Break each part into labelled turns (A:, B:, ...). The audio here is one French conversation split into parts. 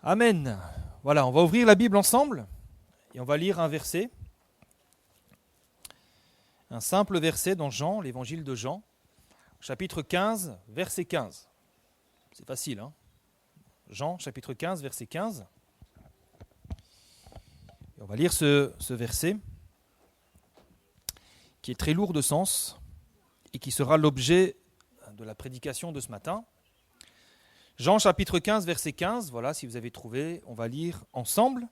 A: Amen. Voilà, on va ouvrir la Bible ensemble et on va lire un verset. Un simple verset dans Jean, l'évangile de Jean, chapitre 15, verset 15. C'est facile, hein? Jean, chapitre 15, verset 15. Et on va lire ce verset qui est très lourd de sens et qui sera l'objet de la prédication de ce matin. Jean chapitre 15, verset 15, voilà, si vous avez trouvé, on va lire ensemble.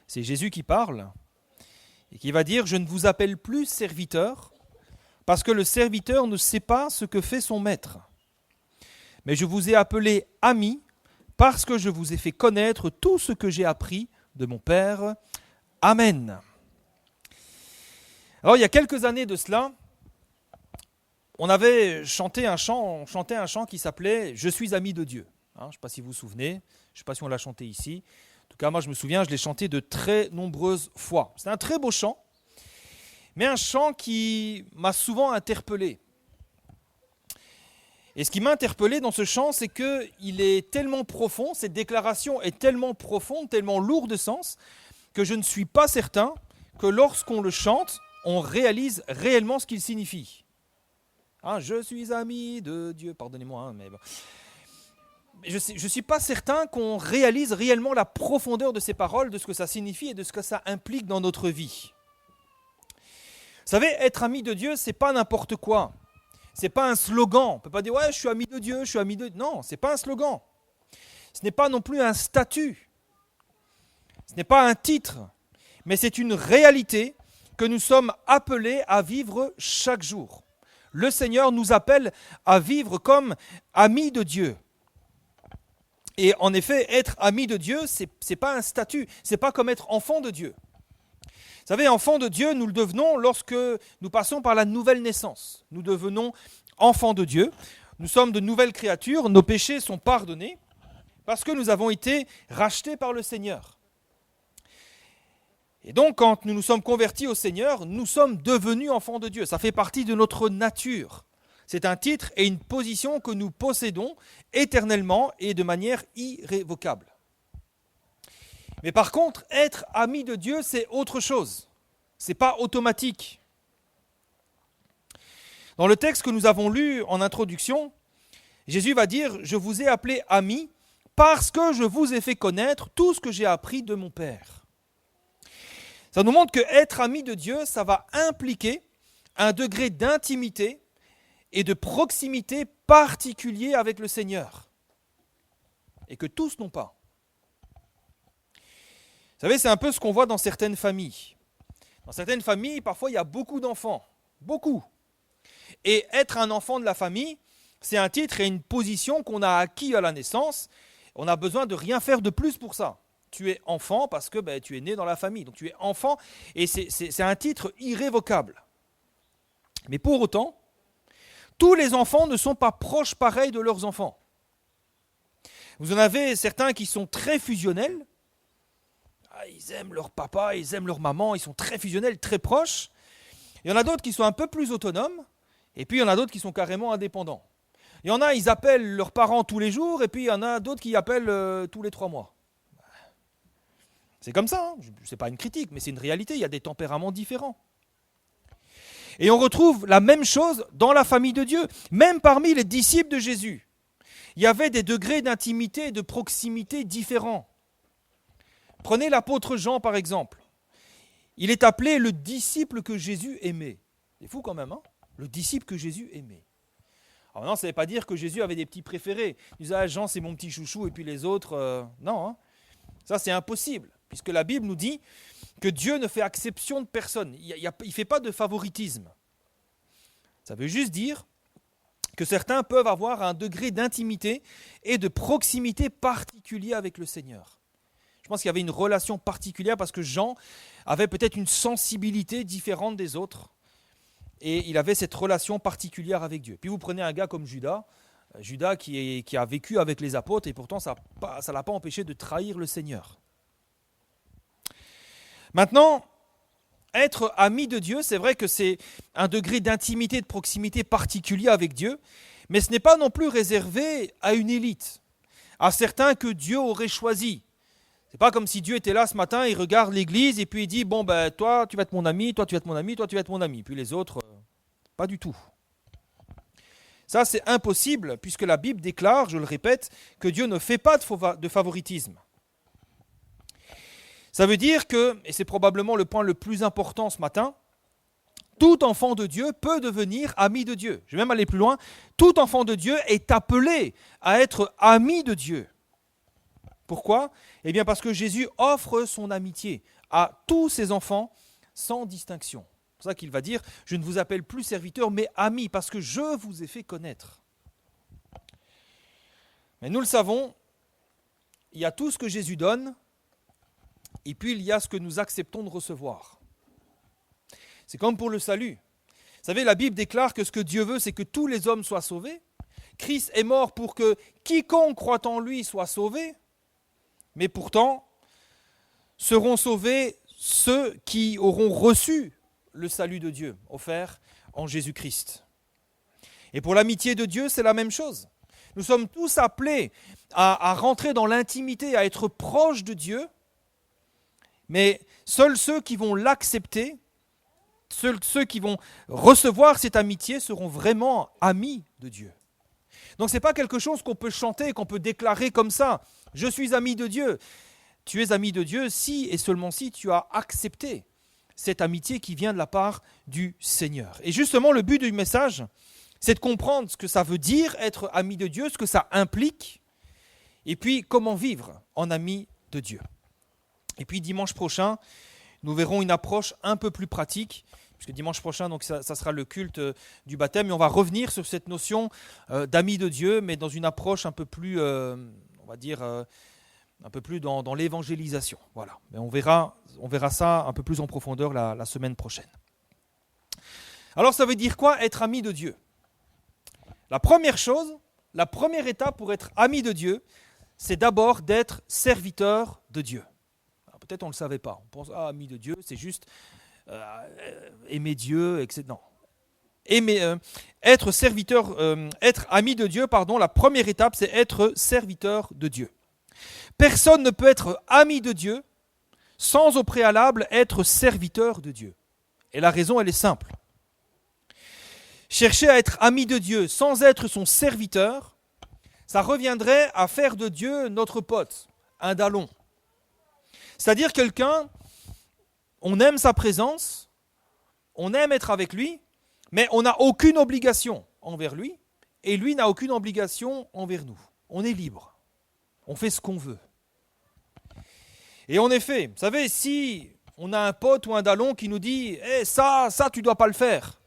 A: C'est Jésus qui parle et qui va dire « Je ne vous appelle plus serviteur, parce que le serviteur ne sait pas ce que fait son maître. Mais je vous ai appelé ami, parce que je vous ai fait connaître tout ce que j'ai appris de mon Père. Amen. » Alors il y a quelques années de cela, on chantait un chant qui s'appelait « Je suis ami de Dieu ». Je ne sais pas si vous vous souvenez, je ne sais pas si on l'a chanté ici. En tout cas, moi je me souviens, je l'ai chanté de très nombreuses fois. C'est un très beau chant, mais un chant qui m'a souvent interpellé. Et ce qui m'a interpellé dans ce chant, c'est qu'il est tellement profond, cette déclaration est tellement profonde, tellement lourde de sens, que je ne suis pas certain que lorsqu'on le chante, on réalise réellement ce qu'il signifie. Je suis ami de Dieu, pardonnez-moi, mais bon. Je ne suis pas certain qu'on réalise réellement la profondeur de ces paroles, de ce que ça signifie et de ce que ça implique dans notre vie. Vous savez, être ami de Dieu, ce n'est pas n'importe quoi. Ce n'est pas un slogan. On ne peut pas dire « ouais, je suis ami de Dieu, je suis ami de... » Non, ce n'est pas un slogan. Ce n'est pas non plus un statut. Ce n'est pas un titre. Mais c'est une réalité que nous sommes appelés à vivre chaque jour. Le Seigneur nous appelle à vivre comme amis de Dieu. Et en effet, être ami de Dieu, ce n'est pas un statut, ce n'est pas comme être enfant de Dieu. Vous savez, enfant de Dieu, nous le devenons lorsque nous passons par la nouvelle naissance. Nous devenons enfants de Dieu, nous sommes de nouvelles créatures, nos péchés sont pardonnés parce que nous avons été rachetés par le Seigneur. Et donc, quand nous nous sommes convertis au Seigneur, nous sommes devenus enfants de Dieu. Ça fait partie de notre nature. C'est un titre et une position que nous possédons éternellement et de manière irrévocable. Mais par contre, être ami de Dieu, c'est autre chose. Ce n'est pas automatique. Dans le texte que nous avons lu en introduction, Jésus va dire « Je vous ai appelé amis parce que je vous ai fait connaître tout ce que j'ai appris de mon Père. » Ça nous montre que être ami de Dieu, ça va impliquer un degré d'intimité et de proximité particulier avec le Seigneur. Et que tous n'ont pas. Vous savez, c'est un peu ce qu'on voit dans certaines familles. Dans certaines familles, parfois, il y a beaucoup d'enfants. Beaucoup. Et être un enfant de la famille, c'est un titre et une position qu'on a acquis à la naissance. On n'a besoin de rien faire de plus pour ça. Tu es enfant parce que tu es né dans la famille. Donc tu es enfant et c'est un titre irrévocable. Mais pour autant, tous les enfants ne sont pas proches pareils de leurs enfants. Vous en avez certains qui sont très fusionnels. Ils aiment leur papa, ils aiment leur maman, ils sont très fusionnels, très proches. Il y en a d'autres qui sont un peu plus autonomes. Et puis il y en a d'autres qui sont carrément indépendants. Il y en a, ils appellent leurs parents tous les jours. Et puis il y en a d'autres qui appellent tous les 3 mois. C'est comme ça, hein. Ce n'est pas une critique, mais c'est une réalité, il y a des tempéraments différents. Et on retrouve la même chose dans la famille de Dieu, même parmi les disciples de Jésus. Il y avait des degrés d'intimité et de proximité différents. Prenez l'apôtre Jean par exemple. Il est appelé le disciple que Jésus aimait. C'est fou quand même, hein? Le disciple que Jésus aimait. Alors non, ça ne veut pas dire que Jésus avait des petits préférés. Il disait, Jean c'est mon petit chouchou et puis les autres, non, hein? Ça c'est impossible. Puisque la Bible nous dit que Dieu ne fait exception de personne. Il ne fait pas de favoritisme. Ça veut juste dire que certains peuvent avoir un degré d'intimité et de proximité particulier avec le Seigneur. Je pense qu'il y avait une relation particulière parce que Jean avait peut-être une sensibilité différente des autres. Et il avait cette relation particulière avec Dieu. Puis vous prenez un gars comme Judas qui a vécu avec les apôtres et pourtant ça ne l'a pas empêché de trahir le Seigneur. Maintenant, être ami de Dieu, c'est vrai que c'est un degré d'intimité, de proximité particulier avec Dieu, mais ce n'est pas non plus réservé à une élite, à certains que Dieu aurait choisis, C'est pas comme si Dieu était là ce matin, il regarde l'église et puis il dit, bon ben toi tu vas être mon ami, toi tu vas être mon ami, toi tu vas être mon ami. Puis les autres, pas du tout. Ça c'est impossible puisque la Bible déclare, je le répète, que Dieu ne fait pas de favoritisme. Ça veut dire que, et c'est probablement le point le plus important ce matin, tout enfant de Dieu peut devenir ami de Dieu. Je vais même aller plus loin. Tout enfant de Dieu est appelé à être ami de Dieu. Pourquoi ? Eh bien parce que Jésus offre son amitié à tous ses enfants sans distinction. C'est pour ça qu'il va dire, je ne vous appelle plus serviteur mais ami parce que je vous ai fait connaître. Mais nous le savons, il y a tout ce que Jésus donne et puis il y a ce que nous acceptons de recevoir. C'est comme pour le salut. Vous savez, la Bible déclare que ce que Dieu veut, c'est que tous les hommes soient sauvés. Christ est mort pour que quiconque croit en lui soit sauvé. Mais pourtant, seront sauvés ceux qui auront reçu le salut de Dieu offert en Jésus-Christ. Et pour l'amitié de Dieu, c'est la même chose. Nous sommes tous appelés à rentrer dans l'intimité, à être proches de Dieu, mais seuls ceux qui vont l'accepter, ceux qui vont recevoir cette amitié seront vraiment amis de Dieu. Donc ce n'est pas quelque chose qu'on peut chanter, qu'on peut déclarer comme ça. Je suis ami de Dieu. Tu es ami de Dieu si et seulement si tu as accepté cette amitié qui vient de la part du Seigneur. Et justement, le but du message, c'est de comprendre ce que ça veut dire être ami de Dieu, ce que ça implique, et puis comment vivre en ami de Dieu. Et puis dimanche prochain, nous verrons une approche un peu plus pratique, puisque dimanche prochain, donc ça sera le culte du baptême, et on va revenir sur cette notion d'ami de Dieu, mais dans une approche un peu plus, on va dire, un peu plus dans l'évangélisation. Voilà. Mais on verra ça un peu plus en profondeur la semaine prochaine. Alors ça veut dire quoi être ami de Dieu ? La première chose, la première étape pour être ami de Dieu, c'est d'abord d'être serviteur de Dieu. Alors, peut-être on ne le savait pas. On pense, ami de Dieu, c'est juste aimer Dieu, etc. Non. Être ami de Dieu, la première étape, c'est être serviteur de Dieu. Personne ne peut être ami de Dieu sans au préalable être serviteur de Dieu. Et la raison, elle est simple. Chercher à être ami de Dieu sans être son serviteur, ça reviendrait à faire de Dieu notre pote, un dallon. C'est-à-dire quelqu'un, on aime sa présence, on aime être avec lui, mais on n'a aucune obligation envers lui, et lui n'a aucune obligation envers nous. On est libre, on fait ce qu'on veut. Et en effet, vous savez, si on a un pote ou un dallon qui nous dit « ça, tu ne dois pas le faire »,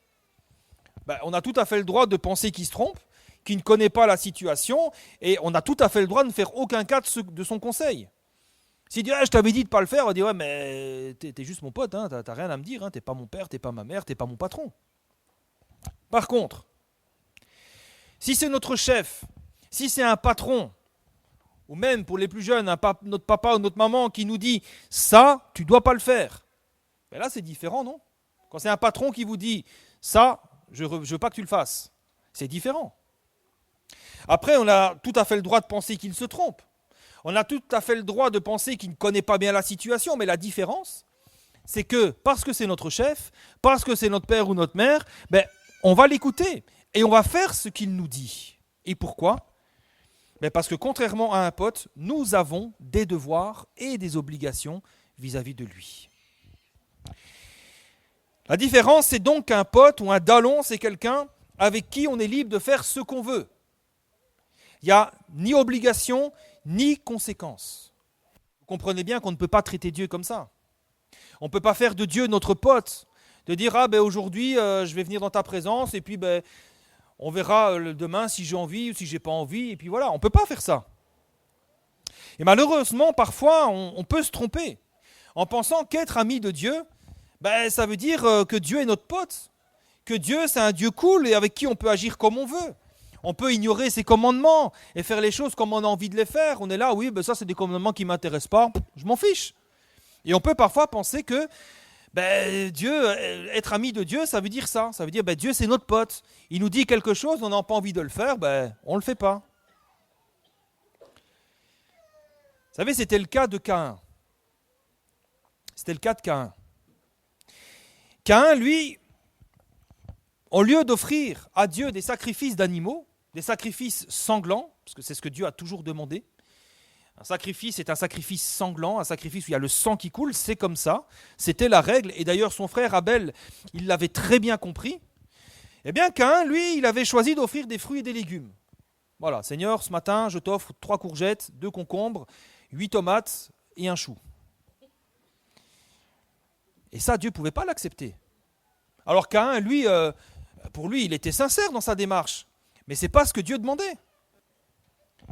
A: on a tout à fait le droit de penser qu'il se trompe, qu'il ne connaît pas la situation, et on a tout à fait le droit de ne faire aucun cas de son conseil. S'il dit « je t'avais dit de ne pas le faire », on va dire « ouais, mais t'es juste mon pote, hein, t'as rien à me dire, hein, t'es pas mon père, t'es pas ma mère, t'es pas mon patron. » Par contre, si c'est notre chef, si c'est un patron, ou même pour les plus jeunes, notre papa ou notre maman qui nous dit « ça, tu ne dois pas le faire », là c'est différent, non ? Quand c'est un patron qui vous dit « ça, je ne veux pas que tu le fasses », c'est différent. Après, on a tout à fait le droit de penser qu'il se trompe. On a tout à fait le droit de penser qu'il ne connaît pas bien la situation, mais la différence, c'est que parce que c'est notre chef, parce que c'est notre père ou notre mère, on va l'écouter et on va faire ce qu'il nous dit. Et pourquoi ? Parce que contrairement à un pote, nous avons des devoirs et des obligations vis-à-vis de lui. La différence, c'est donc qu'un pote ou un dallon, c'est quelqu'un avec qui on est libre de faire ce qu'on veut. Il n'y a ni obligation, ni conséquence. Vous comprenez bien qu'on ne peut pas traiter Dieu comme ça. On ne peut pas faire de Dieu notre pote, de dire « aujourd'hui, je vais venir dans ta présence, et puis on verra demain si j'ai envie ou si j'ai pas envie, et puis voilà, on ne peut pas faire ça. » Et malheureusement, parfois, on peut se tromper en pensant qu'être ami de Dieu, ça veut dire que Dieu est notre pote, que Dieu, c'est un Dieu cool et avec qui on peut agir comme on veut. On peut ignorer ses commandements et faire les choses comme on a envie de les faire. On est là, oui, ça c'est des commandements qui ne m'intéressent pas, je m'en fiche. Et on peut parfois penser que Dieu, être ami de Dieu, ça veut dire ça. Ça veut dire Dieu c'est notre pote. Il nous dit quelque chose, on n'a pas envie de le faire, on ne le fait pas. savez, c'était le cas de Caïn. C'était le cas de Caïn. Caïn, lui, au lieu d'offrir à Dieu des sacrifices d'animaux, des sacrifices sanglants, parce que c'est ce que Dieu a toujours demandé, un sacrifice est un sacrifice sanglant, un sacrifice où il y a le sang qui coule, c'est comme ça, c'était la règle, et d'ailleurs son frère Abel, il l'avait très bien compris. Eh bien Caïn, lui, il avait choisi d'offrir des fruits et des légumes. Voilà, Seigneur, ce matin, je t'offre 3 courgettes, 2 concombres, 8 tomates et un chou. Et ça, Dieu ne pouvait pas l'accepter. Alors Caïn, lui, pour lui, il était sincère dans sa démarche, mais ce n'est pas ce que Dieu demandait.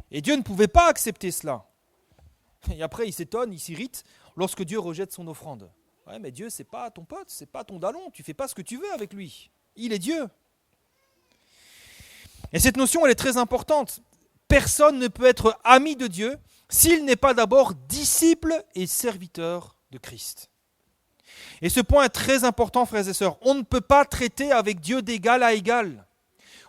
A: Et Dieu ne pouvait pas accepter cela. Et après, il s'étonne, il s'irrite lorsque Dieu rejette son offrande. Ouais, mais Dieu, c'est pas ton pote, c'est pas ton dallon, tu fais pas ce que tu veux avec lui. Il est Dieu. Et cette notion, elle est très importante. Personne ne peut être ami de Dieu s'il n'est pas d'abord disciple et serviteur de Christ. Et ce point est très important, frères et sœurs. On ne peut pas traiter avec Dieu d'égal à égal.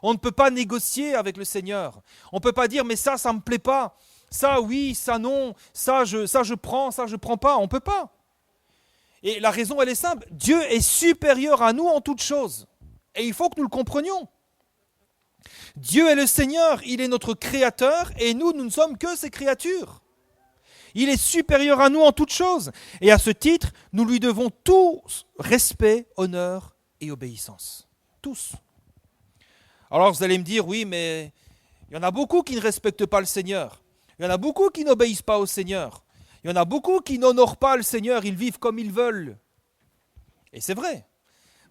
A: On ne peut pas négocier avec le Seigneur. On ne peut pas dire, mais ça ne me plaît pas. Ça, oui, ça, non. Ça, je prends pas. On ne peut pas. Et la raison, elle est simple. Dieu est supérieur à nous en toutes choses. Et il faut que nous le comprenions. Dieu est le Seigneur, il est notre Créateur, et nous ne sommes que ses créatures. Il est supérieur à nous en toutes choses. Et à ce titre, nous lui devons tous respect, honneur et obéissance. Tous. Alors vous allez me dire, oui, mais il y en a beaucoup qui ne respectent pas le Seigneur. Il y en a beaucoup qui n'obéissent pas au Seigneur. Il y en a beaucoup qui n'honorent pas le Seigneur, ils vivent comme ils veulent. Et c'est vrai.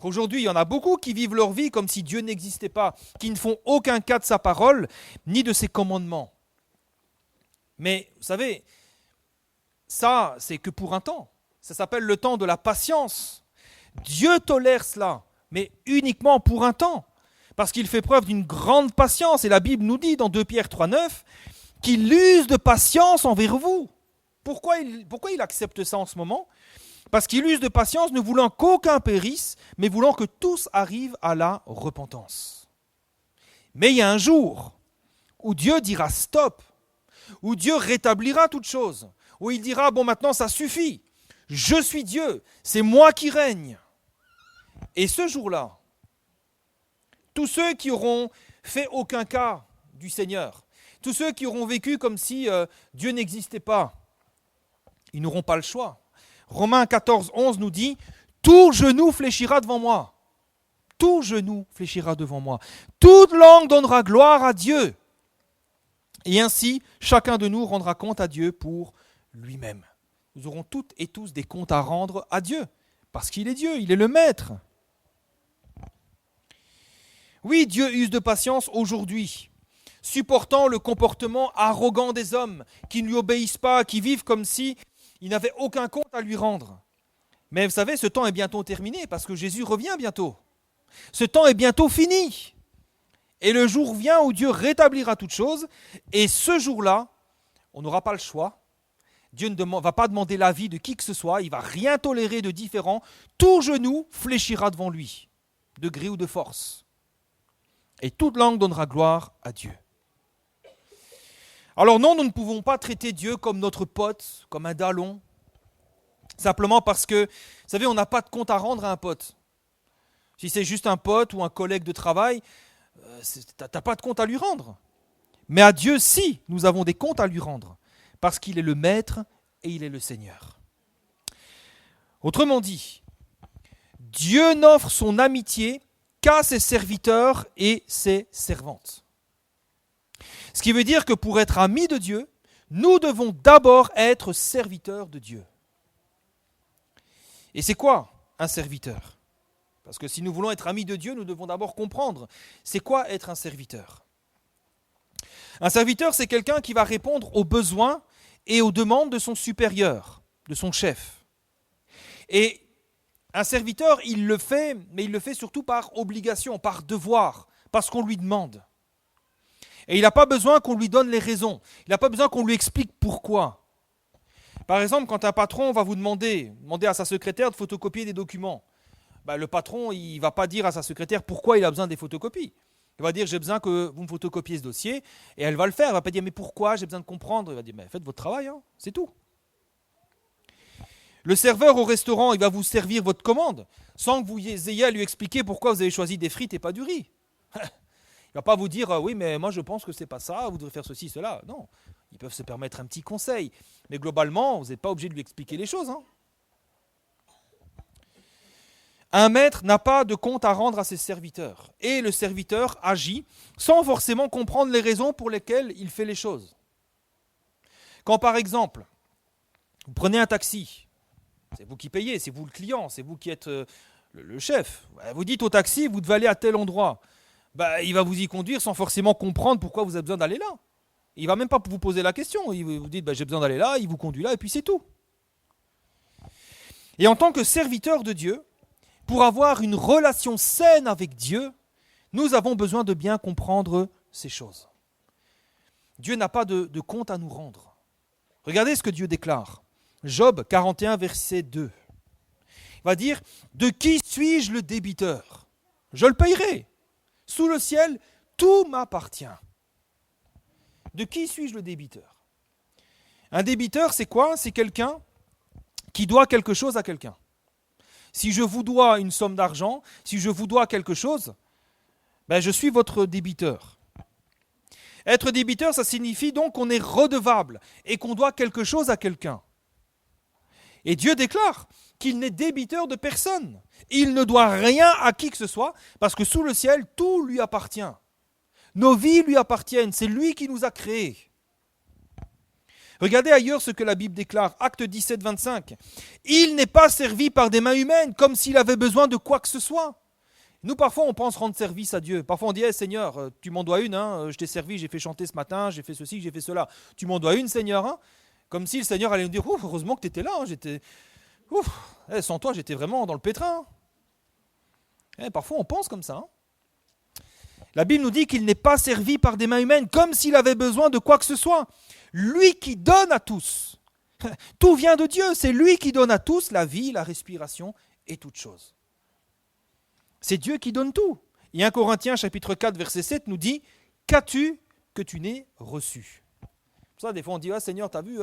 A: Aujourd'hui, il y en a beaucoup qui vivent leur vie comme si Dieu n'existait pas, qui ne font aucun cas de sa parole, ni de ses commandements. Mais, vous savez, ça, c'est que pour un temps. Ça s'appelle le temps de la patience. Dieu tolère cela, mais uniquement pour un temps. Parce qu'il fait preuve d'une grande patience. Et la Bible nous dit dans 2 Pierre 3,9 qu'il use de patience envers vous. Pourquoi il accepte ça en ce moment ? Parce qu'il use de patience, ne voulant qu'aucun périsse, mais voulant que tous arrivent à la repentance. Mais il y a un jour où Dieu dira stop, où Dieu rétablira toutes choses, où il dira, bon maintenant ça suffit, je suis Dieu, c'est moi qui règne. Et ce jour-là, tous ceux qui auront fait aucun cas du Seigneur, tous ceux qui auront vécu comme si Dieu n'existait pas, ils n'auront pas le choix. Romains 14, 11 nous dit « Tout genou fléchira devant moi. Tout genou fléchira devant moi. Toute langue donnera gloire à Dieu. Et ainsi, chacun de nous rendra compte à Dieu pour lui-même. » Nous aurons toutes et tous des comptes à rendre à Dieu, parce qu'il est Dieu, il est le Maître. Oui, Dieu use de patience aujourd'hui, supportant le comportement arrogant des hommes qui ne lui obéissent pas, qui vivent comme si il n'avait aucun compte à lui rendre. Mais vous savez, ce temps est bientôt terminé parce que Jésus revient bientôt. Ce temps est bientôt fini. Et le jour vient où Dieu rétablira toutes choses. Et ce jour-là, on n'aura pas le choix. Dieu ne va pas demander l'avis de qui que ce soit. Il ne va rien tolérer de différent. Tout genou fléchira devant lui, de gré ou de force. Et toute langue donnera gloire à Dieu. Alors non, nous ne pouvons pas traiter Dieu comme notre pote, comme un dallon, simplement parce que, vous savez, on n'a pas de compte à rendre à un pote. Si c'est juste un pote ou un collègue de travail, tu n'as pas de compte à lui rendre. Mais à Dieu, si, nous avons des comptes à lui rendre, parce qu'il est le Maître et il est le Seigneur. Autrement dit, Dieu n'offre son amitié qu'à ses serviteurs et ses servantes. Ce qui veut dire que pour être amis de Dieu, nous devons d'abord être serviteurs de Dieu. Et c'est quoi un serviteur ? Parce que si nous voulons être amis de Dieu, nous devons d'abord comprendre c'est quoi être un serviteur. Un serviteur, c'est quelqu'un qui va répondre aux besoins et aux demandes de son supérieur, de son chef. Et un serviteur, il le fait, mais il le fait surtout par obligation, par devoir, parce qu'on lui demande. Et il n'a pas besoin qu'on lui donne les raisons. Il n'a pas besoin qu'on lui explique pourquoi. Par exemple, quand un patron va vous demander à sa secrétaire de photocopier des documents, le patron, il ne va pas dire à sa secrétaire pourquoi il a besoin des photocopies. Il va dire, j'ai besoin que vous me photocopiez ce dossier, et elle va le faire. Elle ne va pas dire, mais pourquoi, j'ai besoin de comprendre. Il va dire, mais faites votre travail, hein, c'est tout. Le serveur au restaurant, il va vous servir votre commande, sans que vous ayez à lui expliquer pourquoi vous avez choisi des frites et pas du riz. Il ne va pas vous dire, oui, mais moi je pense que c'est pas ça, vous devez faire ceci, cela. Non, ils peuvent se permettre un petit conseil. Mais globalement, vous n'êtes pas obligé de lui expliquer les choses, hein. Un maître n'a pas de compte à rendre à ses serviteurs. Et le serviteur agit sans forcément comprendre les raisons pour lesquelles il fait les choses. Quand par exemple, vous prenez un taxi, c'est vous qui payez, c'est vous le client, c'est vous qui êtes le chef. Vous dites au taxi, vous devez aller à tel endroit. Il va vous y conduire sans forcément comprendre pourquoi vous avez besoin d'aller là. Il ne va même pas vous poser la question. Il vous dit, j'ai besoin d'aller là, il vous conduit là, et puis c'est tout. Et en tant que serviteur de Dieu, pour avoir une relation saine avec Dieu, nous avons besoin de bien comprendre ces choses. Dieu n'a pas de compte à nous rendre. Regardez ce que Dieu déclare. Job 41, verset 2. Il va dire, de qui suis-je le débiteur? Je le payerai. Sous le ciel, tout m'appartient. De qui suis-je le débiteur? Un débiteur, c'est quoi? C'est quelqu'un qui doit quelque chose à quelqu'un. Si je vous dois une somme d'argent, si je vous dois quelque chose, je suis votre débiteur. Être débiteur, ça signifie donc qu'on est redevable et qu'on doit quelque chose à quelqu'un. Et Dieu déclare qu'il n'est débiteur de personne. Il ne doit rien à qui que ce soit, parce que sous le ciel, tout lui appartient. Nos vies lui appartiennent, c'est lui qui nous a créés. Regardez ailleurs ce que la Bible déclare, Acte 17, 25. Il n'est pas servi par des mains humaines, comme s'il avait besoin de quoi que ce soit. Nous, parfois, on pense rendre service à Dieu. Parfois, on dit, Seigneur, tu m'en dois une, hein, je t'ai servi, j'ai fait chanter ce matin, j'ai fait ceci, j'ai fait cela. Tu m'en dois une, Seigneur, hein. Comme si le Seigneur allait nous dire, heureusement que tu étais là, hein, sans toi, j'étais vraiment dans le pétrin. Parfois, on pense comme ça. Hein. La Bible nous dit qu'il n'est pas servi par des mains humaines, comme s'il avait besoin de quoi que ce soit. Lui qui donne à tous. Tout vient de Dieu, c'est lui qui donne à tous la vie, la respiration et toutes choses. C'est Dieu qui donne tout. Et 1 Corinthiens chapitre 4 verset 7 nous dit « Qu'as-tu que tu n'aies reçu ?» Pour ça, des fois on dit « Seigneur, tu as vu,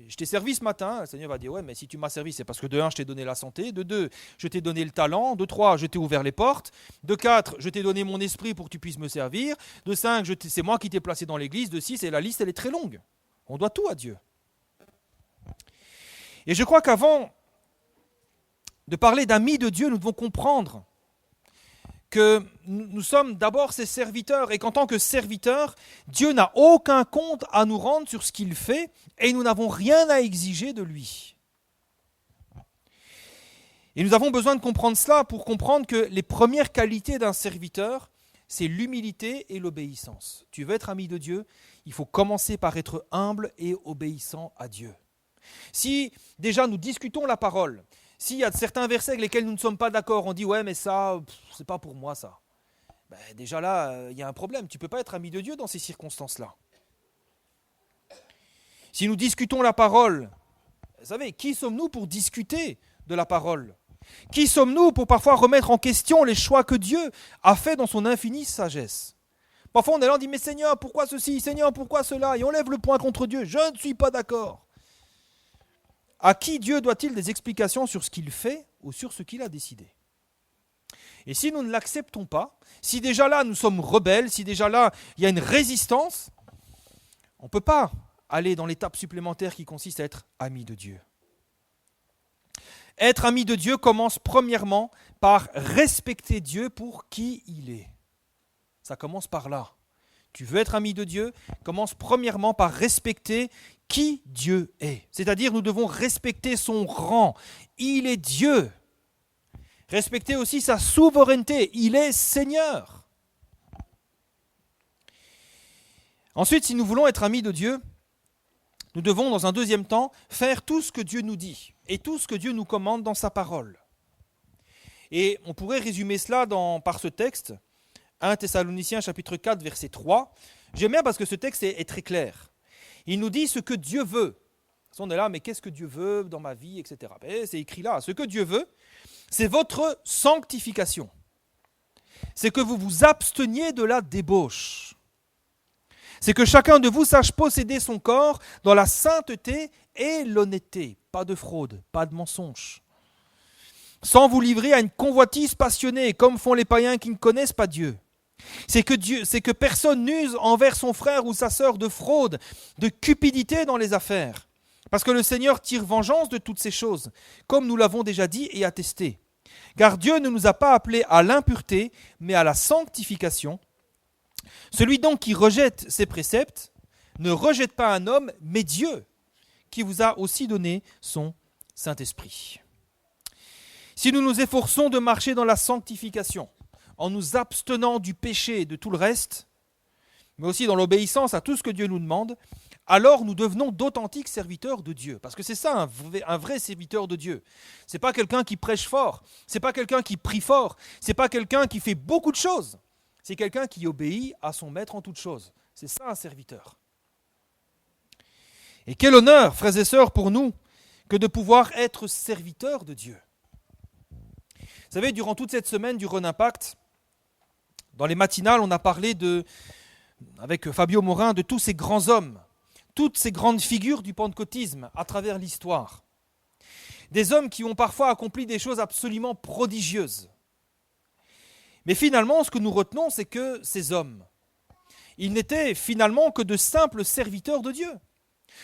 A: je t'ai servi ce matin. » Le Seigneur va dire « Ouais, mais si tu m'as servi, c'est parce que de 1, je t'ai donné la santé, de 2, je t'ai donné le talent, de 3, je t'ai ouvert les portes, de 4, je t'ai donné mon esprit pour que tu puisses me servir, de 5, c'est moi qui t'ai placé dans l'église, de 6, et la liste, elle est très longue. On doit tout à Dieu. » Et je crois qu'avant de parler d'amis de Dieu, nous devons comprendre que nous sommes d'abord ses serviteurs et qu'en tant que serviteurs, Dieu n'a aucun compte à nous rendre sur ce qu'il fait et nous n'avons rien à exiger de lui. Et nous avons besoin de comprendre cela pour comprendre que les premières qualités d'un serviteur, c'est l'humilité et l'obéissance. Tu veux être ami de Dieu, il faut commencer par être humble et obéissant à Dieu. Si déjà nous discutons la parole, s'il y a certains versets avec lesquels nous ne sommes pas d'accord, on dit « ouais mais ça, c'est pas pour moi ça ». Déjà là, il y a un problème, tu ne peux pas être ami de Dieu dans ces circonstances-là. Si nous discutons la parole, vous savez, qui sommes-nous pour discuter de la parole? Qui sommes-nous pour parfois remettre en question les choix que Dieu a faits dans son infinie sagesse? Parfois on est là, on dit « mais Seigneur, pourquoi ceci? Seigneur, pourquoi cela ?» Et on lève le poing contre Dieu, « je ne suis pas d'accord ». À qui Dieu doit-il des explications sur ce qu'il fait ou sur ce qu'il a décidé? Et si nous ne l'acceptons pas, si déjà là nous sommes rebelles, si déjà là il y a une résistance, on ne peut pas aller dans l'étape supplémentaire qui consiste à être ami de Dieu. Être ami de Dieu commence premièrement par respecter Dieu pour qui il est. Ça commence par là. Tu veux être ami de Dieu, commence premièrement par respecter qui Dieu est. C'est-à-dire nous devons respecter son rang. Il est Dieu. Respecter aussi sa souveraineté. Il est Seigneur. Ensuite, si nous voulons être amis de Dieu, nous devons dans un deuxième temps faire tout ce que Dieu nous dit et tout ce que Dieu nous commande dans sa parole. Et on pourrait résumer cela par ce texte, 1 Thessaloniciens chapitre 4 verset 3. J'aime bien parce que ce texte est très clair. Il nous dit ce que Dieu veut. On est là, mais qu'est-ce que Dieu veut dans ma vie, etc. C'est écrit là. Ce que Dieu veut, c'est votre sanctification. c'est que vous vous absteniez de la débauche. C'est que chacun de vous sache posséder son corps dans la sainteté et l'honnêteté. Pas de fraude, pas de mensonge. Sans vous livrer à une convoitise passionnée, comme font les païens qui ne connaissent pas Dieu. C'est que personne n'use envers son frère ou sa sœur de fraude, de cupidité dans les affaires. Parce que le Seigneur tire vengeance de toutes ces choses, comme nous l'avons déjà dit et attesté. Car Dieu ne nous a pas appelés à l'impureté, mais à la sanctification. Celui donc qui rejette ses préceptes ne rejette pas un homme, mais Dieu, qui vous a aussi donné son Saint-Esprit. Si nous nous efforçons de marcher dans la sanctification, en nous abstenant du péché et de tout le reste, mais aussi dans l'obéissance à tout ce que Dieu nous demande, alors nous devenons d'authentiques serviteurs de Dieu. Parce que c'est ça un vrai serviteur de Dieu. Ce n'est pas quelqu'un qui prêche fort, ce n'est pas quelqu'un qui prie fort, ce n'est pas quelqu'un qui fait beaucoup de choses. C'est quelqu'un qui obéit à son maître en toutes choses. C'est ça un serviteur. Et quel honneur, frères et sœurs, pour nous, que de pouvoir être serviteurs de Dieu. Vous savez, durant toute cette semaine du Rhône Impact, dans les matinales, on a parlé avec Fabio Morin de tous ces grands hommes, toutes ces grandes figures du pentecôtisme à travers l'histoire. Des hommes qui ont parfois accompli des choses absolument prodigieuses. Mais finalement, ce que nous retenons, c'est que ces hommes, ils n'étaient finalement que de simples serviteurs de Dieu.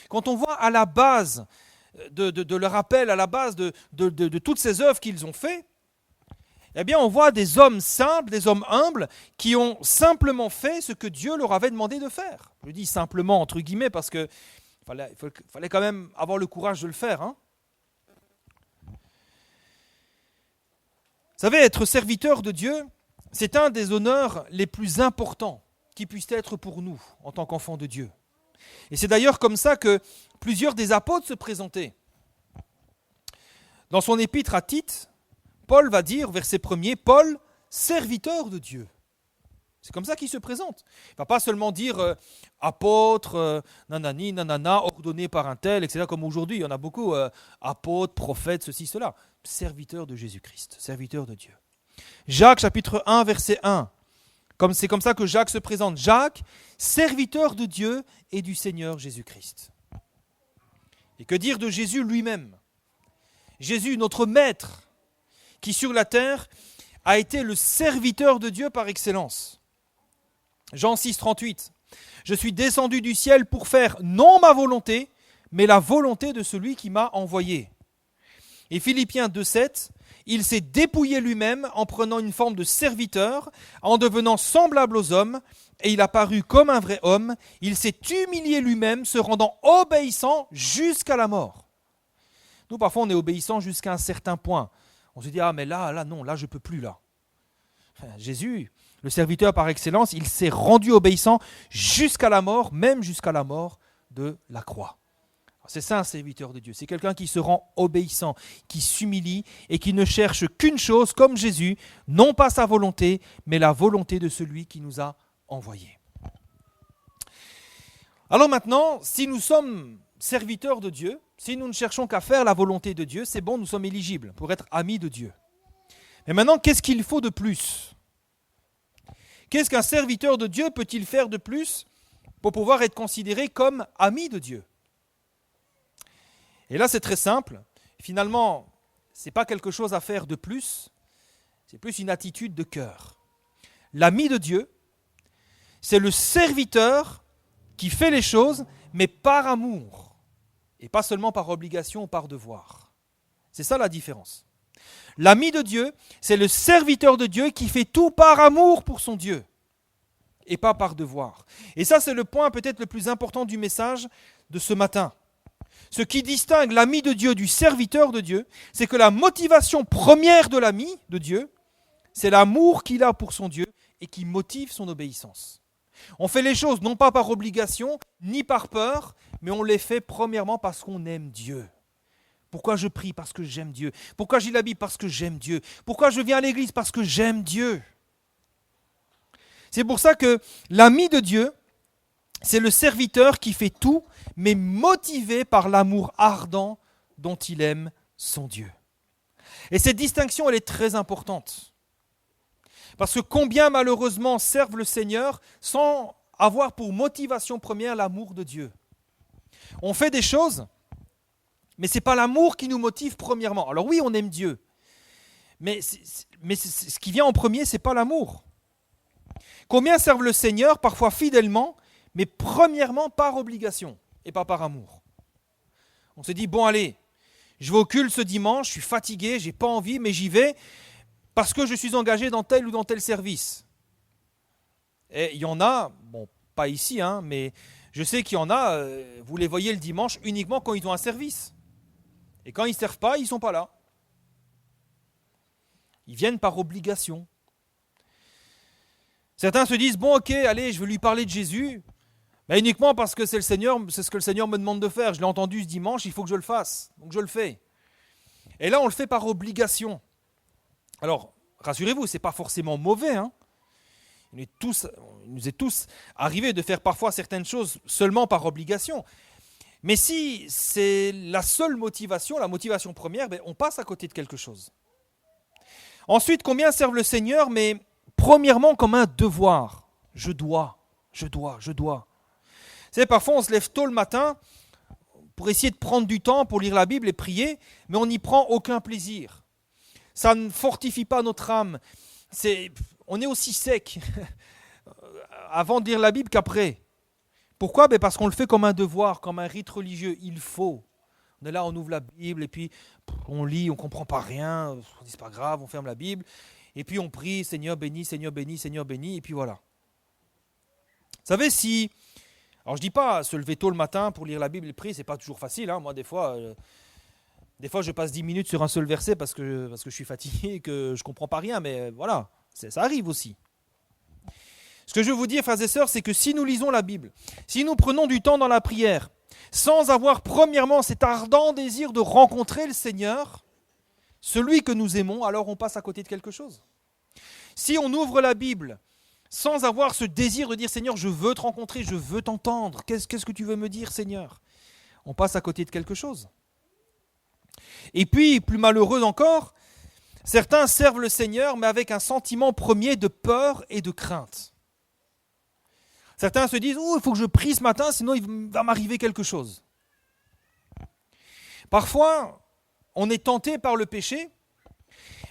A: Quand on voit à la base de leur appel, à la base de toutes ces œuvres qu'ils ont faites, eh bien on voit des hommes simples, des hommes humbles, qui ont simplement fait ce que Dieu leur avait demandé de faire. Je dis simplement entre guillemets parce qu'il fallait quand même avoir le courage de le faire. Hein. Vous savez, être serviteur de Dieu, c'est un des honneurs les plus importants qui puissent être pour nous en tant qu'enfants de Dieu. Et c'est d'ailleurs comme ça que plusieurs des apôtres se présentaient. Dans son épître à Tite, Paul va dire, verset 1er, Paul, serviteur de Dieu. C'est comme ça qu'il se présente. Il ne va pas seulement dire apôtre, nanani, nanana, ordonné par un tel, etc. Comme aujourd'hui, il y en a beaucoup, apôtres, prophètes, ceci, cela. Serviteur de Jésus-Christ, serviteur de Dieu. Jacques chapitre 1, verset 1. C'est comme ça que Jacques se présente. Jacques, serviteur de Dieu et du Seigneur Jésus-Christ. Et que dire de Jésus lui-même? Jésus, notre maître, qui sur la terre a été le serviteur de Dieu par excellence. Jean 6, 38. Je suis descendu du ciel pour faire non ma volonté, mais la volonté de celui qui m'a envoyé. Et Philippiens 2, 7. Il s'est dépouillé lui-même en prenant une forme de serviteur, en devenant semblable aux hommes, et il a paru comme un vrai homme. Il s'est humilié lui-même, se rendant obéissant jusqu'à la mort. Nous, parfois, on est obéissant jusqu'à un certain point. On se dit, ah mais là, non, là, je ne peux plus, là. Jésus, le serviteur par excellence, il s'est rendu obéissant jusqu'à la mort, même jusqu'à la mort de la croix. C'est ça un serviteur de Dieu, c'est quelqu'un qui se rend obéissant, qui s'humilie et qui ne cherche qu'une chose comme Jésus, non pas sa volonté, mais la volonté de celui qui nous a envoyés. Alors maintenant, si nous sommes serviteurs de Dieu, si nous ne cherchons qu'à faire la volonté de Dieu, c'est bon, nous sommes éligibles pour être amis de Dieu. Mais maintenant, qu'est-ce qu'il faut de plus? Qu'est-ce qu'un serviteur de Dieu peut-il faire de plus pour pouvoir être considéré comme ami de Dieu? Et là, c'est très simple. Finalement, ce n'est pas quelque chose à faire de plus, c'est plus une attitude de cœur. L'ami de Dieu, c'est le serviteur qui fait les choses, mais par amour, et pas seulement par obligation ou par devoir. C'est ça la différence. L'ami de Dieu, c'est le serviteur de Dieu qui fait tout par amour pour son Dieu, et pas par devoir. Et ça, c'est le point peut-être le plus important du message de ce matin. Ce qui distingue l'ami de Dieu du serviteur de Dieu, c'est que la motivation première de l'ami de Dieu, c'est l'amour qu'il a pour son Dieu et qui motive son obéissance. On fait les choses non pas par obligation, ni par peur, mais on les fait premièrement parce qu'on aime Dieu. Pourquoi je prie? Parce que j'aime Dieu. Pourquoi j'y la Bible? Parce que j'aime Dieu. Pourquoi je viens à l'église? Parce que j'aime Dieu. C'est pour ça que l'ami de Dieu, c'est le serviteur qui fait tout, mais motivé par l'amour ardent dont il aime son Dieu. Et cette distinction, elle est très importante. Parce que combien malheureusement servent le Seigneur sans avoir pour motivation première l'amour de Dieu. On fait des choses, mais ce n'est pas l'amour qui nous motive premièrement. Alors oui, on aime Dieu, mais ce qui vient en premier, ce n'est pas l'amour. Combien servent le Seigneur, parfois fidèlement, mais premièrement par obligation et pas par amour. On se dit, bon allez, je vais au culte ce dimanche, je suis fatigué, je n'ai pas envie, mais j'y vais parce que je suis engagé dans tel ou dans tel service. Et il y en a, bon, pas ici, mais je sais qu'il y en a, vous les voyez le dimanche uniquement quand ils ont un service. Et quand ils ne servent pas, ils ne sont pas là. Ils viennent par obligation. Certains se disent, bon ok, allez, je vais lui parler de Jésus, mais uniquement parce que c'est le Seigneur, c'est ce que le Seigneur me demande de faire. Je l'ai entendu ce dimanche, il faut que je le fasse. Donc je le fais. Et là, on le fait par obligation. Alors, rassurez-vous, ce n'est pas forcément mauvais. Il nous est tous arrivé de faire parfois certaines choses seulement par obligation. Mais si c'est la seule motivation, la motivation première, on passe à côté de quelque chose. Ensuite, combien servent le Seigneur, mais premièrement comme un devoir. Je dois. Vous savez, parfois on se lève tôt le matin pour essayer de prendre du temps pour lire la Bible et prier, mais on n'y prend aucun plaisir. Ça ne fortifie pas notre âme. On est aussi sec avant de lire la Bible qu'après. Pourquoi ? Parce qu'on le fait comme un devoir, comme un rite religieux. Il faut. On est là, on ouvre la Bible et puis on lit, on ne comprend pas rien. On dit c'est pas grave, on ferme la Bible. Et puis on prie, Seigneur béni, Seigneur béni, Seigneur béni, et puis voilà. Vous savez, alors je ne dis pas se lever tôt le matin pour lire la Bible et prier, ce n'est pas toujours facile. Moi, des fois, je passe 10 minutes sur un seul verset parce que je suis fatigué et que je ne comprends pas rien, mais voilà, ça arrive aussi. Ce que je veux vous dire, frères et sœurs, c'est que si nous lisons la Bible, si nous prenons du temps dans la prière, sans avoir premièrement cet ardent désir de rencontrer le Seigneur, celui que nous aimons, alors on passe à côté de quelque chose. Si on ouvre la Bible sans avoir ce désir de dire « Seigneur, je veux te rencontrer, je veux t'entendre, qu'est-ce que tu veux me dire, Seigneur ?» On passe à côté de quelque chose. Et puis, plus malheureux encore, certains servent le Seigneur, mais avec un sentiment premier de peur et de crainte. Certains se disent « Oh, il faut que je prie ce matin, sinon il va m'arriver quelque chose. » Parfois, on est tenté par le péché,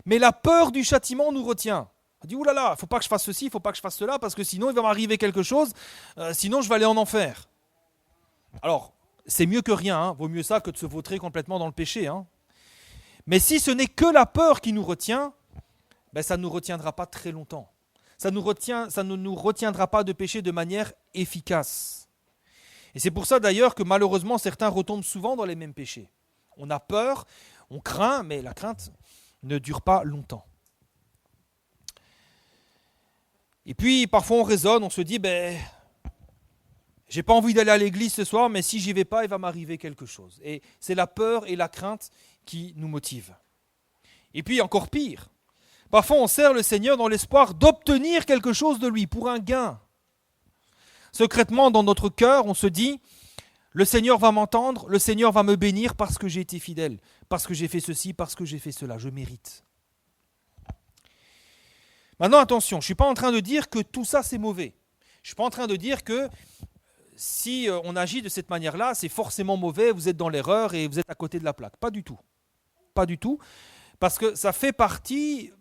A: mais la peur du châtiment nous retient. On dit « Ouh là là, il ne faut pas que je fasse ceci, il ne faut pas que je fasse cela, parce que sinon il va m'arriver quelque chose, sinon je vais aller en enfer. » Alors, c'est mieux que rien, vaut mieux ça que de se vautrer complètement dans le péché. Mais si ce n'est que la peur qui nous retient, ça ne nous retiendra pas très longtemps. Ça ne nous retiendra pas de pécher de manière efficace. Et c'est pour ça d'ailleurs que malheureusement certains retombent souvent dans les mêmes péchés. On a peur, on craint, mais la crainte ne dure pas longtemps. Et puis parfois on raisonne, on se dit, j'ai pas envie d'aller à l'église ce soir, mais si j'y vais pas, il va m'arriver quelque chose. Et c'est la peur et la crainte qui nous motivent. Et puis encore pire, parfois on sert le Seigneur dans l'espoir d'obtenir quelque chose de lui, pour un gain. Secrètement dans notre cœur, on se dit, le Seigneur va m'entendre, le Seigneur va me bénir parce que j'ai été fidèle, parce que j'ai fait ceci, parce que j'ai fait cela, je mérite. Maintenant attention, je ne suis pas en train de dire que tout ça c'est mauvais. Je ne suis pas en train de dire que si on agit de cette manière-là, c'est forcément mauvais, vous êtes dans l'erreur et vous êtes à côté de la plaque. Pas du tout. Pas du tout. Parce que ça fait partie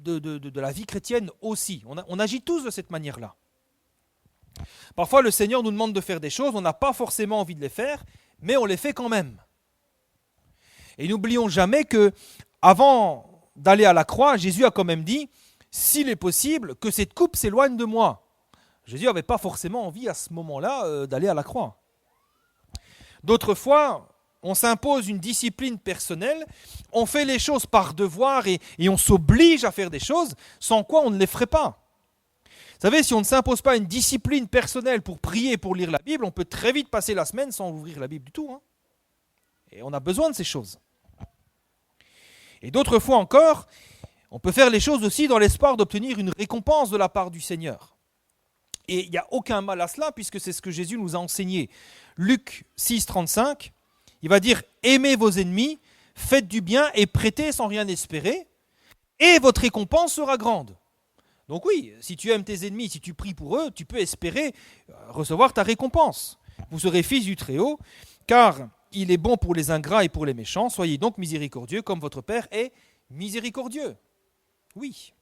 A: de la vie chrétienne aussi. On agit tous de cette manière-là. Parfois, le Seigneur nous demande de faire des choses, on n'a pas forcément envie de les faire, mais on les fait quand même. Et n'oublions jamais que, avant d'aller à la croix, Jésus a quand même dit, s'il est possible, que cette coupe s'éloigne de moi. Jésus n'avait pas forcément envie à ce moment-là d'aller à la croix. D'autres fois, on s'impose une discipline personnelle, on fait les choses par devoir et on s'oblige à faire des choses, sans quoi on ne les ferait pas. Vous savez, si on ne s'impose pas une discipline personnelle pour prier, pour lire la Bible, on peut très vite passer la semaine sans ouvrir la Bible du tout. Et on a besoin de ces choses. Et d'autres fois encore, on peut faire les choses aussi dans l'espoir d'obtenir une récompense de la part du Seigneur. Et il n'y a aucun mal à cela, puisque c'est ce que Jésus nous a enseigné. Luc 6, 35, il va dire « Aimez vos ennemis, faites du bien et prêtez sans rien espérer, et votre récompense sera grande. » Donc oui, si tu aimes tes ennemis, si tu pries pour eux, tu peux espérer recevoir ta récompense. Vous serez fils du Très-Haut, car il est bon pour les ingrats et pour les méchants. Soyez donc miséricordieux comme votre Père est miséricordieux. Oui.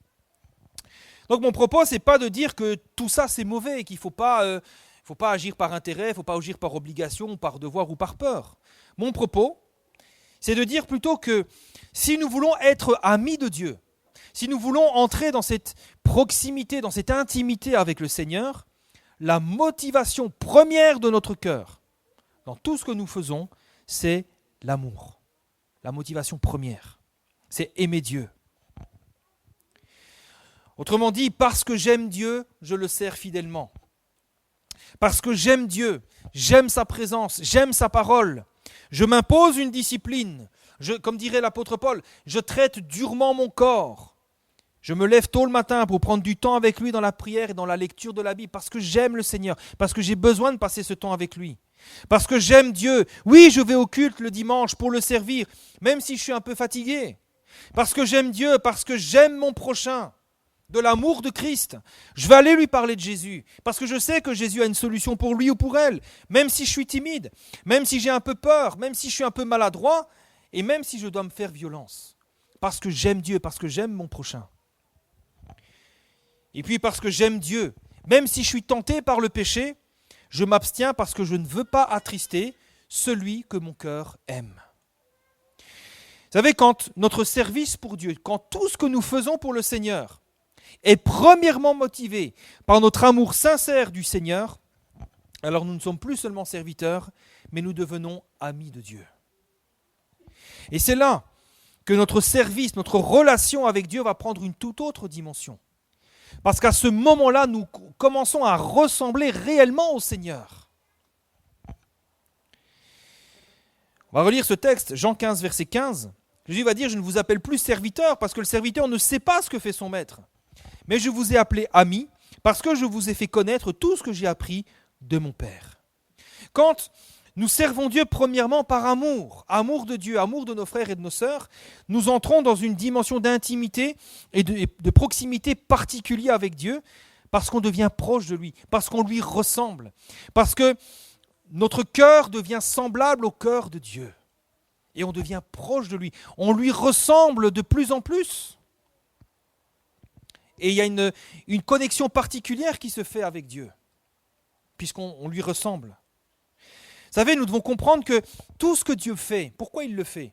A: Donc mon propos, c'est pas de dire que tout ça c'est mauvais et qu'il faut pas agir par intérêt, il ne faut pas agir par obligation, par devoir ou par peur. Mon propos, c'est de dire plutôt que si nous voulons être amis de Dieu, si nous voulons entrer dans cette proximité, dans cette intimité avec le Seigneur, la motivation première de notre cœur, dans tout ce que nous faisons, c'est l'amour. La motivation première, c'est aimer Dieu. Autrement dit, parce que j'aime Dieu, je le sers fidèlement. Parce que j'aime Dieu, j'aime sa présence, j'aime sa parole, je m'impose une discipline. Comme dirait l'apôtre Paul, je traite durement mon corps. Je me lève tôt le matin pour prendre du temps avec lui dans la prière et dans la lecture de la Bible, parce que j'aime le Seigneur, parce que j'ai besoin de passer ce temps avec lui. Parce que j'aime Dieu. Oui, je vais au culte le dimanche pour le servir, même si je suis un peu fatigué. Parce que j'aime Dieu, parce que j'aime mon prochain, de l'amour de Christ. Je vais aller lui parler de Jésus, parce que je sais que Jésus a une solution pour lui ou pour elle, même si je suis timide, même si j'ai un peu peur, même si je suis un peu maladroit, et même si je dois me faire violence. Parce que j'aime Dieu, parce que j'aime mon prochain. Et puis parce que j'aime Dieu, même si je suis tenté par le péché, je m'abstiens parce que je ne veux pas attrister celui que mon cœur aime. Vous savez, quand notre service pour Dieu, quand tout ce que nous faisons pour le Seigneur est premièrement motivé par notre amour sincère du Seigneur, alors nous ne sommes plus seulement serviteurs, mais nous devenons amis de Dieu. Et c'est là que notre service, notre relation avec Dieu va prendre une toute autre dimension. Parce qu'à ce moment-là, nous commençons à ressembler réellement au Seigneur. On va relire ce texte, Jean 15, verset 15. Jésus va dire, je ne vous appelle plus serviteur, parce que le serviteur ne sait pas ce que fait son maître. Mais je vous ai appelé ami, parce que je vous ai fait connaître tout ce que j'ai appris de mon Père. Quand nous servons Dieu premièrement par amour, amour de Dieu, amour de nos frères et de nos sœurs, nous entrons dans une dimension d'intimité et de proximité particulière avec Dieu, parce qu'on devient proche de lui, parce qu'on lui ressemble, parce que notre cœur devient semblable au cœur de Dieu. Et on devient proche de lui. On lui ressemble de plus en plus. Et il y a une connexion particulière qui se fait avec Dieu, puisqu'on lui ressemble. Vous savez, nous devons comprendre que tout ce que Dieu fait, pourquoi il le fait ?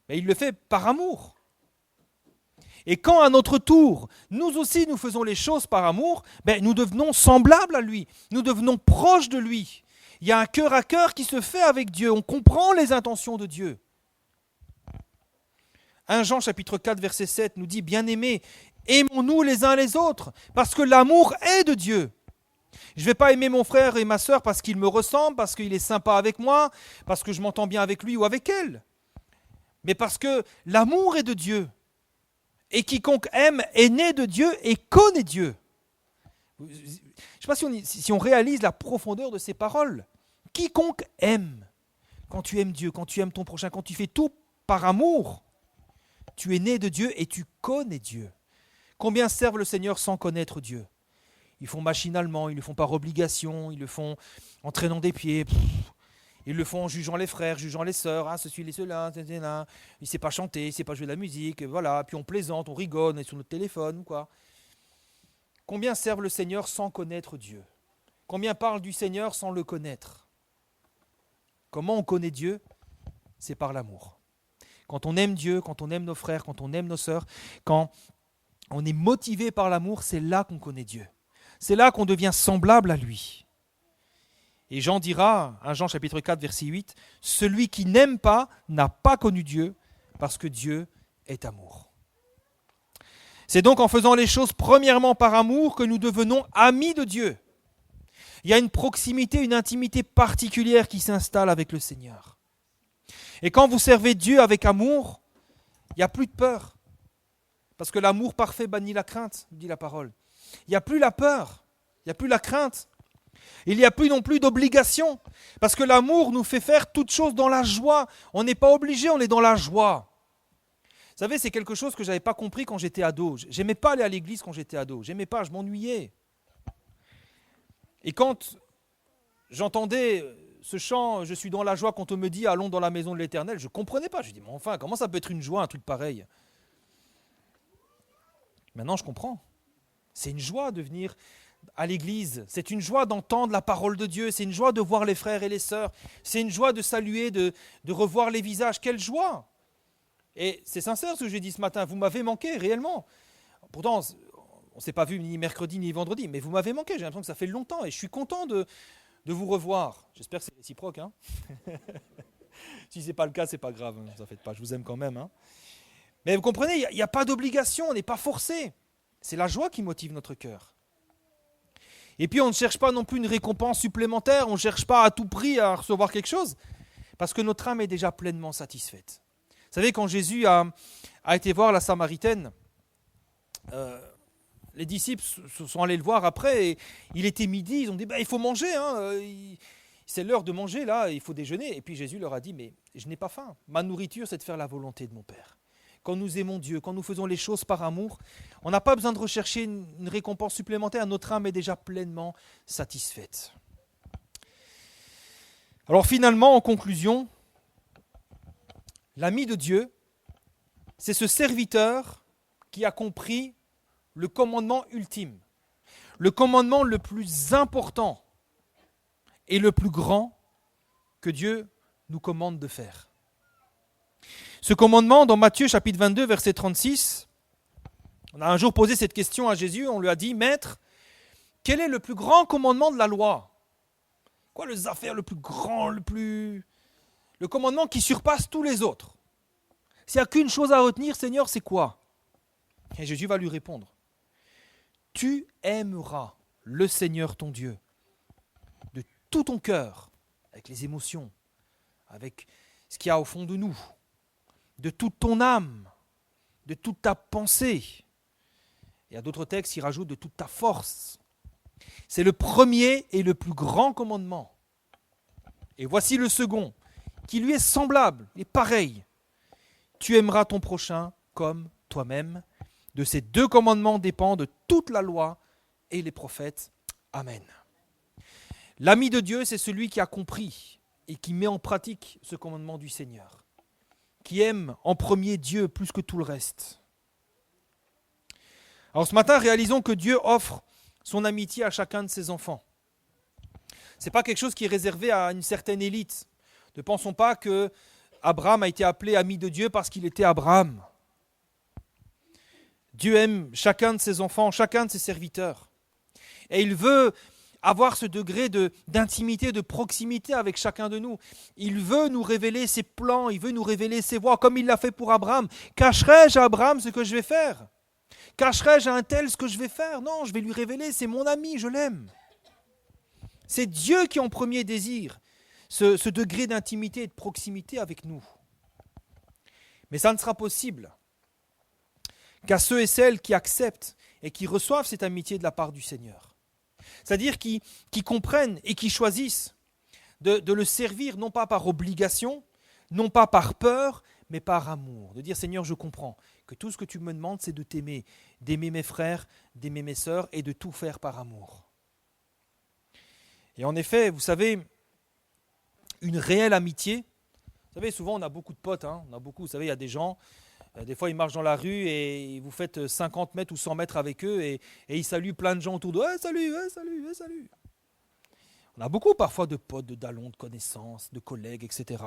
A: Il le fait par amour. Et quand à notre tour, nous aussi nous faisons les choses par amour, nous devenons semblables à lui, nous devenons proches de lui. Il y a un cœur à cœur qui se fait avec Dieu, on comprend les intentions de Dieu. 1 Jean chapitre 4 verset 7 nous dit « Bien-aimés, aimons-nous les uns les autres, parce que l'amour est de Dieu. » Je ne vais pas aimer mon frère et ma sœur parce qu'il me ressemble, parce qu'il est sympa avec moi, parce que je m'entends bien avec lui ou avec elle, mais parce que l'amour est de Dieu. Et quiconque aime est né de Dieu et connaît Dieu. Je ne sais pas si on réalise la profondeur de ces paroles. Quiconque aime, quand tu aimes Dieu, quand tu aimes ton prochain, quand tu fais tout par amour, tu es né de Dieu et tu connais Dieu. Combien servent le Seigneur sans connaître Dieu ? Ils font machinalement, ils le font par obligation, ils le font en traînant des pieds, ils le font en jugeant les frères, jugeant les sœurs, ceci, cela, il ne sait pas chanter, il ne sait pas jouer de la musique, voilà, puis on plaisante, on rigole, on est sur notre téléphone ou quoi. Combien servent le Seigneur sans connaître Dieu ? Combien parlent du Seigneur sans le connaître ? Comment on connaît Dieu ? C'est par l'amour. Quand on aime Dieu, quand on aime nos frères, quand on aime nos sœurs, quand on est motivé par l'amour, c'est là qu'on connaît Dieu. C'est là qu'on devient semblable à lui. Et Jean dira, 1 Jean chapitre 4, verset 8, « Celui qui n'aime pas n'a pas connu Dieu, parce que Dieu est amour. » C'est donc en faisant les choses premièrement par amour que nous devenons amis de Dieu. Il y a une proximité, une intimité particulière qui s'installe avec le Seigneur. Et quand vous servez Dieu avec amour, il n'y a plus de peur. Parce que l'amour parfait bannit la crainte, dit la parole. Il n'y a plus la peur, il n'y a plus la crainte. Il n'y a plus non plus d'obligation. Parce que l'amour nous fait faire toutes choses dans la joie. On n'est pas obligé, on est dans la joie. Vous savez, c'est quelque chose que je n'avais pas compris quand j'étais ado. J'aimais pas aller à l'église quand j'étais ado. J'aimais pas, je m'ennuyais. Et quand j'entendais ce chant, je suis dans la joie quand on me dit allons dans la maison de l'Éternel, je ne comprenais pas. Je dis, mais enfin, comment ça peut être une joie, un truc pareil? Maintenant, je comprends. C'est une joie de venir à l'église. C'est une joie d'entendre la parole de Dieu. C'est une joie de voir les frères et les sœurs. C'est une joie de saluer, de revoir les visages. Quelle joie! Et c'est sincère ce que j'ai dit ce matin. Vous m'avez manqué, réellement. Pourtant, on ne s'est pas vu ni mercredi ni vendredi, mais vous m'avez manqué. J'ai l'impression que ça fait longtemps et je suis content de vous revoir. J'espère que c'est réciproque. Hein. Si ce n'est pas le cas, ce n'est pas grave. Ne vous en faites pas, je vous aime quand même. Hein. Mais vous comprenez, il n'y a pas d'obligation, on n'est pas forcé. C'est la joie qui motive notre cœur. Et puis on ne cherche pas non plus une récompense supplémentaire, on ne cherche pas à tout prix à recevoir quelque chose, parce que notre âme est déjà pleinement satisfaite. Vous savez, quand Jésus a été voir la Samaritaine, les disciples sont allés le voir après, et il était midi, ils ont dit il faut manger, hein, c'est l'heure de manger là, il faut déjeuner. Et puis Jésus leur a dit, mais je n'ai pas faim, ma nourriture c'est de faire la volonté de mon Père. Quand nous aimons Dieu, quand nous faisons les choses par amour, on n'a pas besoin de rechercher une récompense supplémentaire, notre âme est déjà pleinement satisfaite. Alors finalement, en conclusion, l'ami de Dieu, c'est ce serviteur qui a compris le commandement ultime, le commandement le plus important et le plus grand que Dieu nous commande de faire. Ce commandement, dans Matthieu chapitre 22, verset 36, on a un jour posé cette question à Jésus, on lui a dit, Maître, quel est le plus grand commandement de la loi? Quoi les affaires le plus grand, le commandement qui surpasse tous les autres? S'il n'y a qu'une chose à retenir, Seigneur, c'est quoi? Et Jésus va lui répondre, tu aimeras le Seigneur ton Dieu de tout ton cœur, avec les émotions, avec ce qu'il y a au fond de nous, de toute ton âme, de toute ta pensée. Il y a d'autres textes qui rajoutent de toute ta force. C'est le premier et le plus grand commandement. Et voici le second, qui lui est semblable, et pareil. Tu aimeras ton prochain comme toi-même. De ces deux commandements dépend de toute la loi et les prophètes. Amen. L'ami de Dieu, c'est celui qui a compris et qui met en pratique ce commandement du Seigneur, qui aime en premier Dieu plus que tout le reste. Alors ce matin, réalisons que Dieu offre son amitié à chacun de ses enfants. Ce n'est pas quelque chose qui est réservé à une certaine élite. Ne pensons pas que Abraham a été appelé ami de Dieu parce qu'il était Abraham. Dieu aime chacun de ses enfants, chacun de ses serviteurs. Et il veut avoir ce degré d'intimité, de proximité avec chacun de nous. Il veut nous révéler ses plans, il veut nous révéler ses voies, comme il l'a fait pour Abraham. Cacherai-je à Abraham ce que je vais faire? Cacherai-je à un tel ce que je vais faire? Non, je vais lui révéler, c'est mon ami, je l'aime. C'est Dieu qui en premier désire ce degré d'intimité et de proximité avec nous. Mais ça ne sera possible qu'à ceux et celles qui acceptent et qui reçoivent cette amitié de la part du Seigneur. C'est-à-dire qui comprennent et qui choisissent de le servir non pas par obligation, non pas par peur, mais par amour. De dire Seigneur, je comprends que tout ce que tu me demandes, c'est de t'aimer, d'aimer mes frères, d'aimer mes sœurs et de tout faire par amour. Et en effet, vous savez, une réelle amitié, vous savez, souvent on a beaucoup de potes, on a beaucoup, vous savez, il y a des gens, des fois ils marchent dans la rue et vous faites 50 mètres ou 100 mètres avec eux et ils saluent plein de gens autour d'eux. Salut, salut, salut. On a beaucoup parfois de potes, de dalons, de connaissances, de collègues, etc.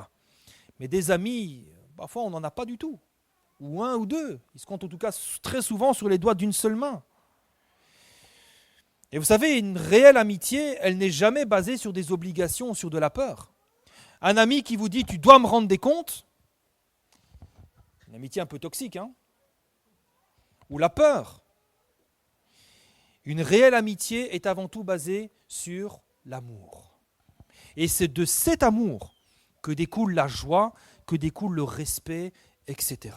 A: Mais des amis, parfois on n'en a pas du tout. Ou un ou deux. Ils se comptent en tout cas très souvent sur les doigts d'une seule main. Et vous savez, une réelle amitié, elle n'est jamais basée sur des obligations ou sur de la peur. Un ami qui vous dit « tu dois me rendre des comptes », une amitié un peu toxique, ou la peur. Une réelle amitié est avant tout basée sur l'amour. Et c'est de cet amour que découle la joie, que découle le respect, etc.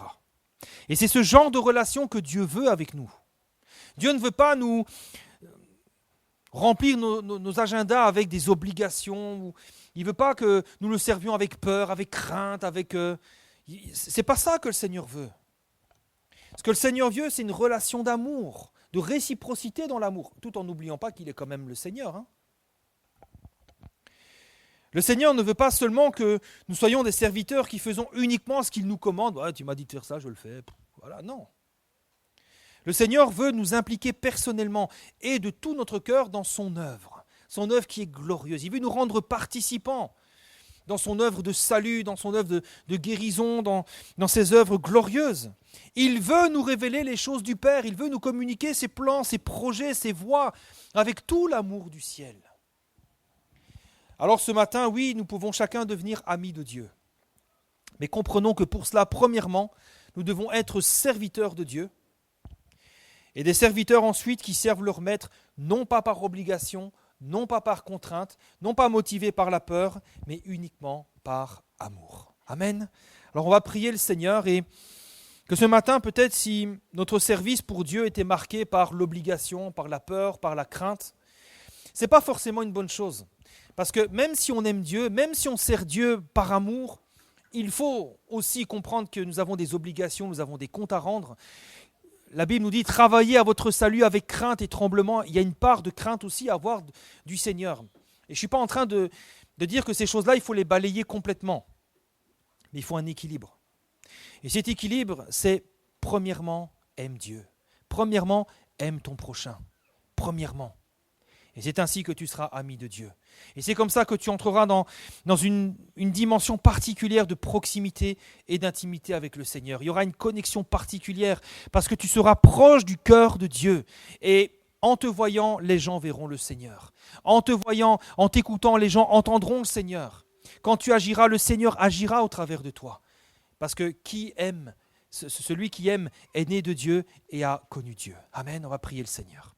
A: Et c'est ce genre de relation que Dieu veut avec nous. Dieu ne veut pas nous remplir nos agendas avec des obligations. Il ne veut pas que nous le servions avec peur, avec crainte, avec... C'est pas ça que le Seigneur veut. Ce que le Seigneur veut, c'est une relation d'amour, de réciprocité dans l'amour, tout en n'oubliant pas qu'il est quand même le Seigneur. Le Seigneur ne veut pas seulement que nous soyons des serviteurs qui faisons uniquement ce qu'il nous commande. Ouais, tu m'as dit de faire ça, je le fais. Voilà, non. Le Seigneur veut nous impliquer personnellement et de tout notre cœur dans son œuvre qui est glorieuse. Il veut nous rendre participants dans son œuvre de salut, dans son œuvre de guérison, dans ses œuvres glorieuses. Il veut nous révéler les choses du Père, il veut nous communiquer ses plans, ses projets, ses voies, avec tout l'amour du ciel. Alors ce matin, oui, nous pouvons chacun devenir amis de Dieu. Mais comprenons que pour cela, premièrement, nous devons être serviteurs de Dieu. Et des serviteurs ensuite qui servent leur maître, non pas par obligation, non pas par contrainte, non pas motivés par la peur, mais uniquement par amour. Amen. Alors on va prier le Seigneur et que ce matin, peut-être si notre service pour Dieu était marqué par l'obligation, par la peur, par la crainte, ce n'est pas forcément une bonne chose. Parce que même si on aime Dieu, même si on sert Dieu par amour, il faut aussi comprendre que nous avons des obligations, nous avons des comptes à rendre. La Bible nous dit « Travaillez à votre salut avec crainte et tremblement ». Il y a une part de crainte aussi à avoir du Seigneur. Et je ne suis pas en train de dire que ces choses-là, il faut les balayer complètement. Mais il faut un équilibre. Et cet équilibre, c'est premièrement, aime Dieu. Premièrement, aime ton prochain. Premièrement. Et c'est ainsi que tu seras ami de Dieu. Et c'est comme ça que tu entreras dans une dimension particulière de proximité et d'intimité avec le Seigneur. Il y aura une connexion particulière parce que tu seras proche du cœur de Dieu. Et en te voyant, les gens verront le Seigneur. En te voyant, en t'écoutant, les gens entendront le Seigneur. Quand tu agiras, le Seigneur agira au travers de toi. Parce que celui qui aime est né de Dieu et a connu Dieu. Amen, on va prier le Seigneur.